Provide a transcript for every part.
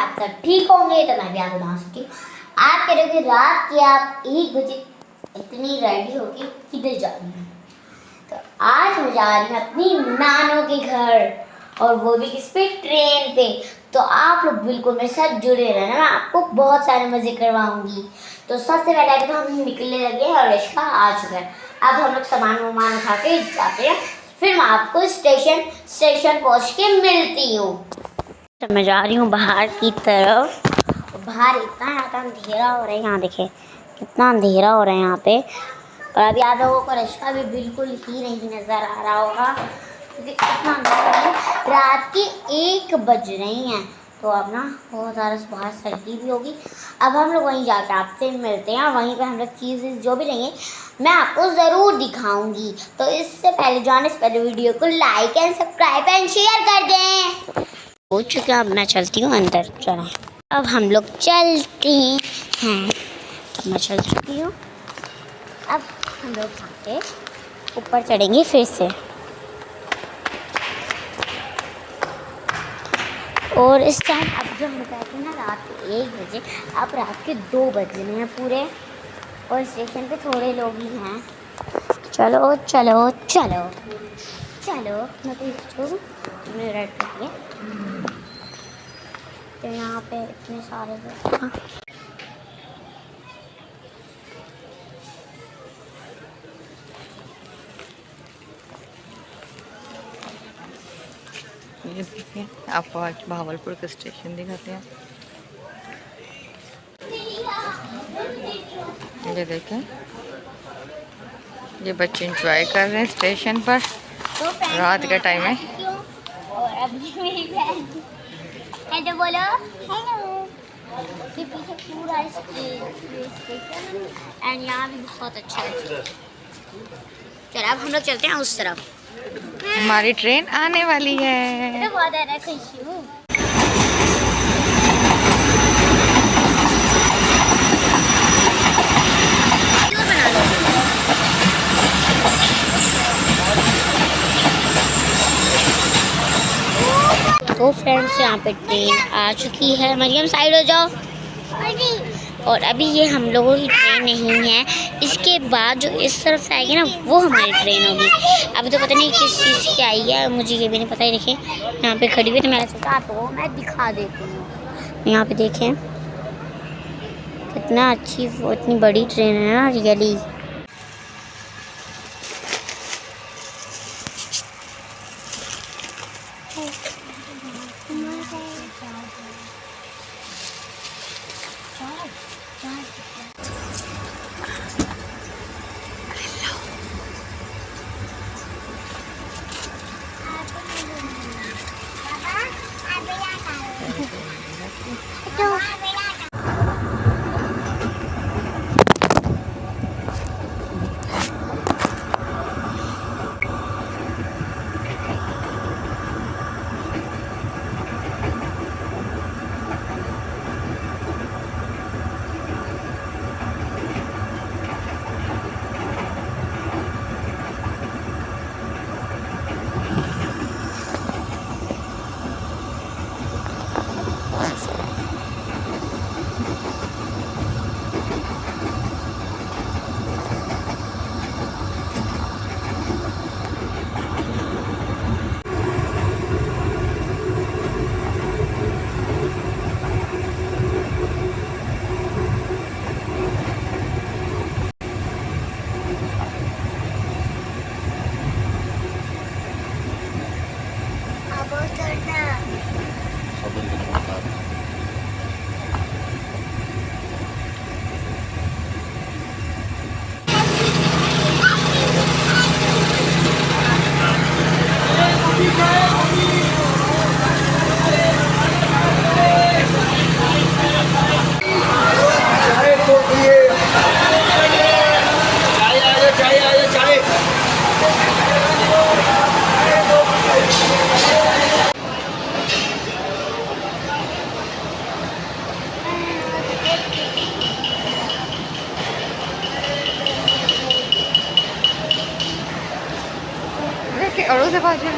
आप सब ठीक होंगे। तो मैं भी आपको मान सकती हूँ। आप कह रहे हो कि रात के आप 1 बजे इतनी रेडी होके किधर जा रही हैं? तो आज मैं जा रही हूँ अपनी नानों के घर, और वो भी किस पे? ट्रेन पे। तो आप लोग बिल्कुल मेरे साथ जुड़े रहना, मैं आपको बहुत सारे मजे करवाऊंगी। तो सबसे पहले तो हम निकलने लगे हैं और रिश्का आ चुका है। अब हम लोग सामान उठा के जाते हैं, फिर मैं आपको स्टेशन पहुँच के मिलती हूँ। तो मैं जा रही हूँ बाहर की तरफ। बाहर इतना ज़्यादा अंधेरा हो रहा है, यहाँ देखें कितना अंधेरा हो रहा है यहाँ पे। और अभी आप लोगों को रिश्का भी बिल्कुल ही नहीं नज़र आ रहा होगा, क्योंकि इतना अंधेरा है। रात के 1 बज रही हैं, तो अब ना बहुत ज़्यादा बाहर सर्दी भी होगी। अब हम लोग वहीं जाकर आपसे मिलते हैं, और वहीं पे हम लोग चीज़ जो भी लेंगे मैं आपको ज़रूर दिखाऊंगी। तो इससे पहले जाने से पहले वीडियो को like and subscribe and share कर दें। हो चुका, अब मैं चलती हूँ अंदर। चलो अब हम लोग चलते हैं। अब मैं चल चुकी हूँ। अब हम लोग यहाँ पे ऊपर चढ़ेंगे फिर से, और इस टाइम अब जो हम कहते हैं ना रात के 1 बजे, अब रात के 2 बज रहे हैं पूरे, और स्टेशन पे थोड़े लोग ही हैं। चलो चलो चलो चलो, मैं तो मैंने रेड कर दिया। तो यहाँ पे इतने सारे लोग, ये देखिए आपको आज भावलपुर का स्टेशन दिखाते हैं। ये देखें, ये बच्चे एंजॉय कर रहे हैं स्टेशन पर। तो रात का टाइम है। और अभी मेरी बहन हेलो बोलो, हेलो। ये पीछे पूरा स्टेशन एंड यहाँ भी बहुत अच्छा है। चलो अब हम लोग चलते हैं उस तरफ। हमारी ट्रेन आने वाली है। तो बहुत ज़्यादा खुश हूँ। तो फ्रेंड्स यहाँ पे ट्रेन आ चुकी है। मरियम साइड हो जाओ। और अभी ये हम लोगों की ट्रेन नहीं है, इसके बाद जो इस तरफ से आएगी ना वो हमारी ट्रेन होगी। अभी तो पता नहीं किस चीज़ की आई है, मुझे ये भी नहीं पता। ही देखें यहाँ पे खड़ी हुई, तो मैंने सोचा तो मैं दिखा देती हूँ। यहाँ पे देखें कितना अच्छी, वो इतनी बड़ी ट्रेन है ना रियली। अड़ों से बाजू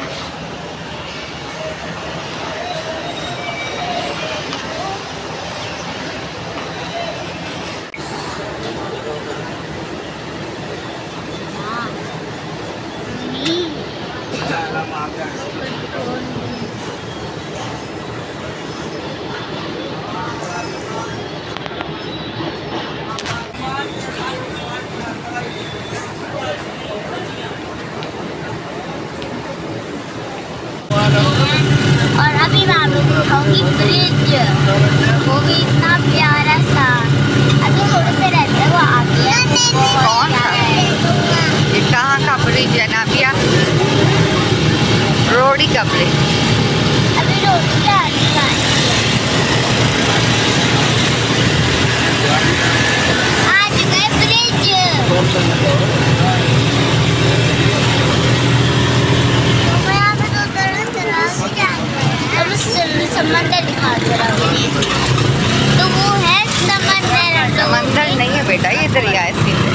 की ब्रिज, वो भी इतना प्यारा सा। अभी थोड़े से रहते हैं वो आगे है, बहुत कौन सा? प्यारा है। ये कहाँ का ब्रिज है नाबिया? रोडी का ब्रिज। अभी रोड पे आने का है। आज गए ब्रिज। समंदर दिखा जरा मुझे। तो वो है समंदर। समंदर नहीं है बेटा, ये दरिया है सीधे।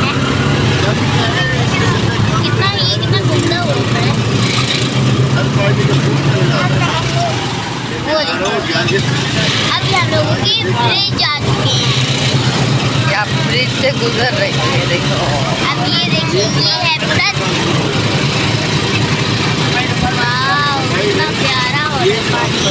कितना गंदा हो रहा है। वो देखो, अभी हम लोगों की ब्रिज आ चुके हैं। ये आप ब्रिज से गुजर रही है, देखो। अब ये देखिए, ये है पूरा। वाव, कितना प्यारा हो रहा है पानी।